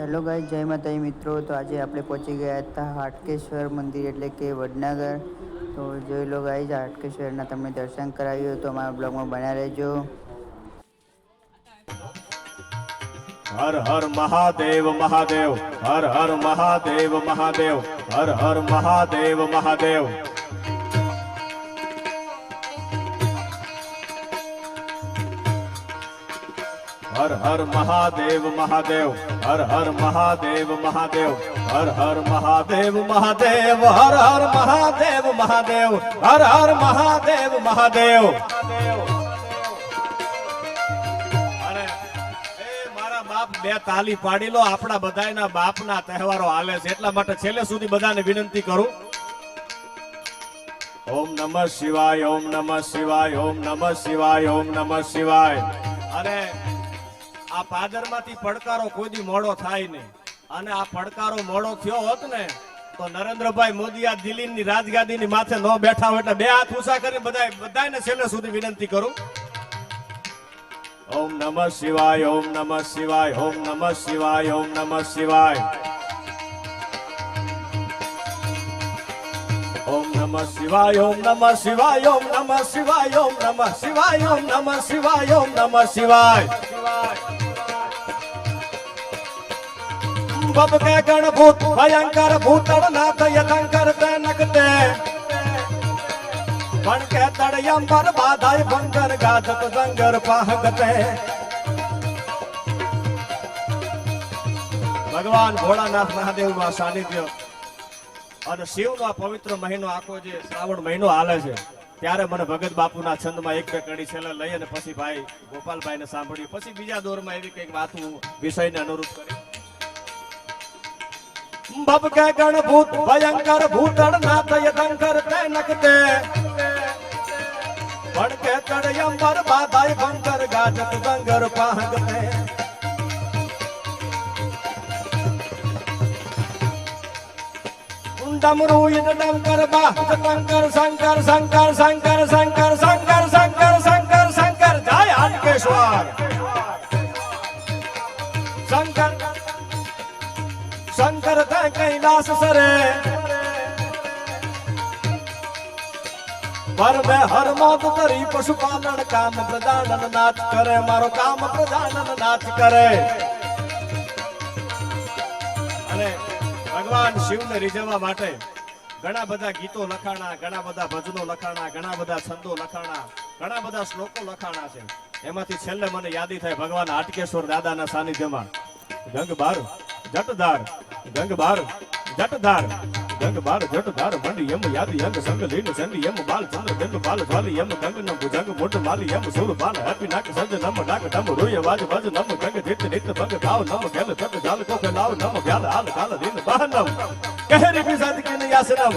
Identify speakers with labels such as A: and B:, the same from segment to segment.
A: Hello guys, જય માતાજી મિત્રો. તો આજે આપણે પહોંચી ગયા હતા હાટકેશ્વર મંદિર એટલે કે વડનગર. તો જોઈ લો ગાઈસ, હાટકેશ્વરના તમને દર્શન કરાવ્યું તો અમારા બ્લોગમાં બન્યા રહેજો.
B: હર હર મહાદેવ મહાદેવ, હર હર મહાદેવ મહાદેવ, હર હર મહાદેવ મહાદેવ. હર હર મહાદેવ મહાદેવ, હર હર મહાદેવ મહાદેવ, હર હર મહાદેવ મહાદેવ, હર હર મહાદેવ મહાદેવ, હર હર મહાદેવ મહાદેવ. બે તાલી પાડી લો. આપણા બધાના બાપના તહેવારો હાલે છે એટલા માટે છેલ્લે સુધી બધાને વિનંતી કરું. ઓમ નમઃ શિવાય, ઓમ નમઃ શિવાય, ઓમ નમઃ શિવાય, ઓમ નમઃ શિવાય. અને આ પાદરમાંથી પડકારો કોઈ દી મોડો થાય નહીં. અને આ પડકારો મોડો થયો હોત ને તો નરેન્દ્રભાઈ મોદી આ દિલ્હીની રાજગાદીની માથે ન બેઠા હોય. એટલે બે હાથ ઊંચા કરીને બધાને છેલ્લે સુધી વિનંતી કરું. ઓમ નમઃ શિવાય, ઓમ નમઃ શિવાય, ઓમ નમઃ શિવાય, ઓમ નમઃ શિવાય. ઓમ નમઃ શિવાય, ઓમ નમઃ શિવાય, ઓમ નમઃ શિવાય, ઓમ નમઃ શિવાય, ઓમ નમઃ શિવાય, ઓમ નમઃ શિવાય. બબ કે ગણભૂત ભયંકર ભૂતળ નાથ યતંકર તે નકતે પણ કે તળયંબર બાધાય ભંગર ગાજત જંગર પાહગતે. ભગવાન ભોળાનાથ મહાદેવનું આ સાનિધ્ય અને શિવનો આ પવિત્ર મહિનો આખો જે શ્રાવણ મહિનો હાલે છે ત્યારે મને ભગત બાપુના છંદમાં એક બે કડી છેલ્લે લઈ અને પછી ભાઈ ગોપાલભાઈને સાંભળ્યું. પછી બીજા દોરમાં એવી કઈક વાતું વિષયને અનુરૂપ કરી. બબ કે ગણભૂત ભયંકર ભૂતળ નાથ યતંકર તે નકતે પણ કે તળયંબર બાધાય ભંગર ગાજત જંગર પાહગતે. ડમરુ ઈદ ડમકર બા શંકર શંકર શંકર શંકર શંકર શંકર શંકર શંકર શંકર. જય હાટકેશ્વર. શંકર શંકર તે કૈલાસ સરે પર મે હર મોત તરી પશુપાલન કામ પ્રજાનન નાચ કરે. મારો કામ પ્રજાનન નાચ કરે. અને ભગવાન શિવને રીઝવવા માટે ઘણા બધા ગીતો લખાણા, ઘણા બધા ભજનો લખાણા, ઘણા બધા છંદો લખાણા, ઘણા બધા શ્લોકો લખાણા છે. એમાંથી છેલ્લે મને યાદી થાય ભગવાન હાટકેશ્વર દાદાના સાનિધ્યમાં ગંગ બાર જટધાર, ગંગ બાર જટધાર, ગંગ બાર જટધાર મંડી એમ યાદી અંગ સંગ લીન ચંડી એમ બાલ ચંદ્ર બિંબ બાલ જ્વાલી એમ ગંગ નમ ભુજંગ મોઢ માલી એમ સુર બાલ હેપી નાક સજ નમ ડાક ડમ રોય વાજ ભજ નમ ગંગ ધીત નિત ભંગ ગાવ નમ ગેલ તક જાલ કો લાવ નમ ગ્યાલ હાલ કાલ દીન બહનમ કહેરી વિસાદ કે નિયાસનમ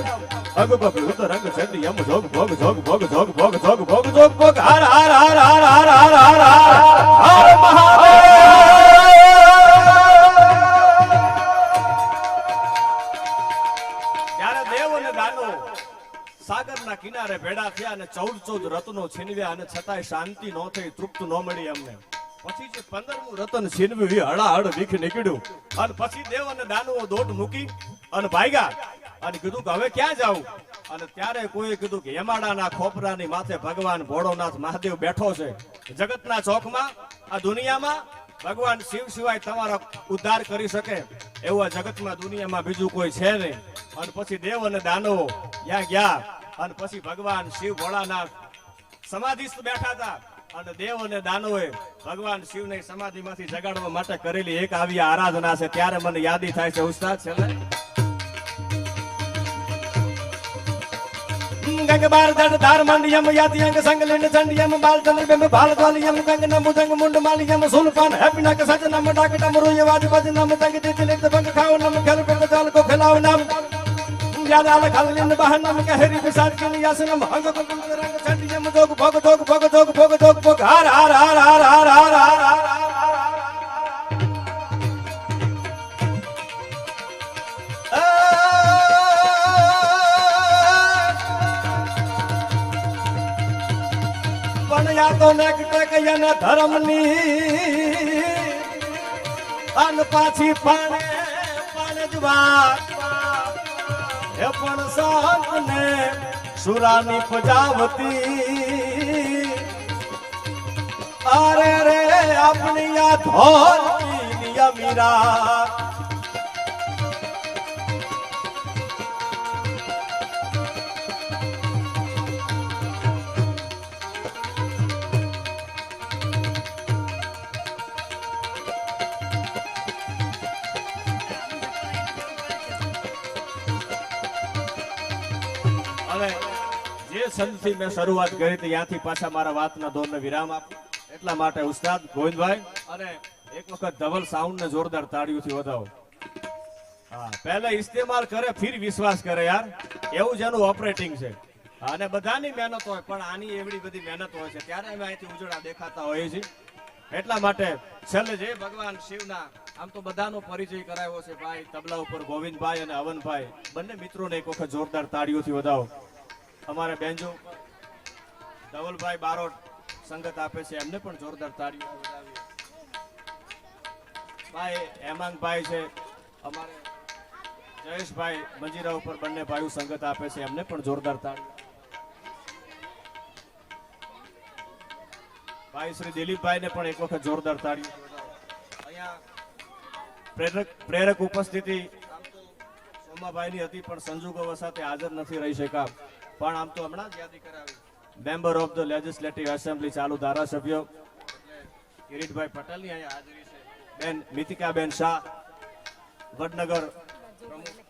B: અગ બગ ઉત રંગ ચંડી એમ જોગ ભોગ જોગ ભોગ જોગ ભોગ જોગ ભોગ જોગ ભોગ હર હર હર હર હર હર હર હર મહાદેવ. સાગરના કિનારે ભેડા થયા અને 14 રત્નો છીનવ્યા અને છતાંય શાંતિ ન થઈ, તૃપ્ત ન મળી એમને. પછી જે 15મું રતન છીનવ્યું હળાહળ વીખ નીકળ્યું અને પછી દેવ અને દાનવો દોટ મૂકી અને ભાગ્યા અને કીધું કે હવે ક્યાં જાવું. અને ત્યારે કોઈ કીધું કે યમાડાના ખોપરાની માથે ભગવાન ભોળોનાથ મહાદેવ બેઠો છે. જગતના ચોકમાં આ દુનિયામાં ભગવાન શિવ સિવાય તમારો ઉદ્ધાર કરી શકે એવું આ જગતમાં દુનિયામાં બીજું કોઈ છે નહીં. અને પછી દેવ અને દાનવો ત્યાં ગયા અને પછી ભગવાન શિવ ભોળાનાથ સમાધિસ્થ બેઠા હતા અને દેવ અને દાનવોએ ભગવાન શિવને સમાધિમાંથી જગાડવા માટે કરેલી એક આવી આરાધના છે. ત્યારે મને યાદી થાય છે ઉસ્તાદ છેલ્લે ગંગ બાર દડ ધાર મંડિયમ યાદી અંગ સંગ લીન ચંડિયમ બાલ ચંદ્ર બિંબ બાલ જ્વાલિયમ ગંગ નમ ભુજંગ મુંડ માલિયમ સુલપાન હેપી નાક સજ નમ ડાક ડમ રોય વાજ ભજ નમ જંગ તીત નિત ભંગ ખાવ નમ ખેલ પેટ જાલ કો ખિલાવ નમ याद आल खालिन बहनम कहरी विसाद के नियासनम अंग को रंग चंडियम जोग भोग जोग भोग जोग भोग जोग भोग हर हर हर हर हर हर हर हर. પણ યા તો નેકટે કયન ધર્મની અન પાછી પાણે પાણે જ વાત એ પણ સંત ને સુરાની પ્રજાવતી અરે રે આપણી આ ધોરની અમીરા હવે જે સંતથી મેં શરૂઆત કરી હતી ત્યાંથી પાછા મારા વાતના દોરને વિરામ આપું એટલા માટે ઉસ્તાદ ગોવિંદભાઈ અને એક વખત ધવલ સાઉન્ડ ને જોરદાર તાળીઓથી વધાવો. હા, પહેલે ઇસ્તેમાલ કરે ફિર વિશ્વાસ કરે યાર, એવું જ એનું ઓપરેટિંગ છે. અને બધાની મહેનત હોય પણ આની એવડી બધી મહેનત હોય છે ત્યારે અમે અહીંથી ઉજળા દેખાતા હોઈએ છીએ. એટલા માટે છેલ્લે જે ભગવાન શિવના આમ તો બધાનો પરિચય કરાવ્યો છે ભાઈ તબલા ઉપર ગોવિંદભાઈ અને અવનભાઈ બંને મિત્રોને એક વખત જોરદાર તાળીઓથી વધાવો. અમારે બેન્જો ધવલભાઈ બારોટ સંગત આપે છે એમને પણ જોરદાર તાળીઓથી વધાવીએ. ભાઈ હેમાંગભાઈ છે, અમારે જયેશભાઈ મંજીરા ઉપર બંને ભાઈઓ સંગત આપે છે એમને પણ જોરદાર તાળીઓ. ભાઈ શ્રી દિલીપભાઈ ને પણ એક વખત જોરદાર તાળીઓ. અહીંયા પ્રેરક ઉપસ્થિતિ સોમાભાઈ ની હતી પણ સંજોગો વસાતે હાજર નથી રહી શક્યા, પણ આમ તો હમણાં જ યાદી કરાવી. Member of the legislative assembly ચાલુ ધારાસભ્ય કિરીટભાઈ પટેલ ની અહીંયા હાજરી છે. બેન મિતિકાબેન શાહ વડનગર પ્રમુખ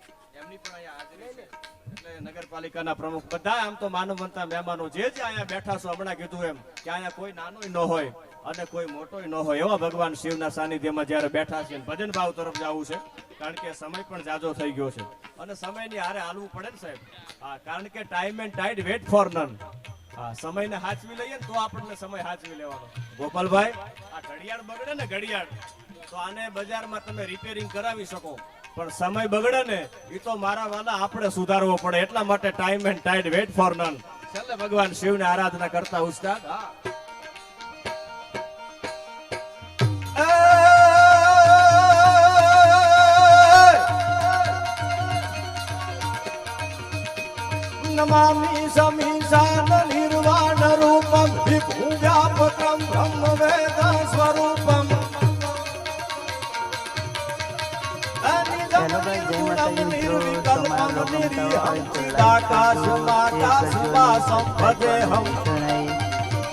B: એમની પણ અહીંયા હાજરી છે. એટલે નગરપાલિકાના પ્રમુખ બધા આમ તો માનવવંતા મહેમાનો જે અહીંયા બેઠા છો હમણાં કીધું એમ કે અહીંયા કોઈ નાનોય ન હોય અને કોઈ મોટોય ન હોય એવા ભગવાન શિવના સાનિધ્યમાં જ્યારે બેઠા છે ભજન ભાવ તરફ જવું છે કારણ કે સમય પણ જાજો થઈ ગયો છે અને સમયની હારે હાલવું પડે ને સાહેબ. હા, કારણ કે time and tide wait for none. હા, સમયને હાચવી લઈએ ને તો આપણને સમય હાચવી લેવાનો. ગોપાલભાઈ, આ ઘડિયાળ બગડે ને ઘડિયાળ તો આને બજારમાં તમે રિપેરિંગ કરાવી શકો પણ સમય બગડે ને એ તો મારા વાલા આપણે સુધારવો પડે. એટલા માટે time and tide wait for none. છેલ્લે ભગવાન શિવને આરાધના કરતા ઉસ્તાદ. હા, નમામિ સમીશાન નિર્વાણ રૂપમ વિભુ વ્યાપકમ બ્રહ્મ વેદ સ્વરૂપમ.
A: હેલો ભાઈ, જય માતાજી મિત્રો. તમારા લોકો જણાવી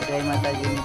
A: જય માતાજી મિત્રો.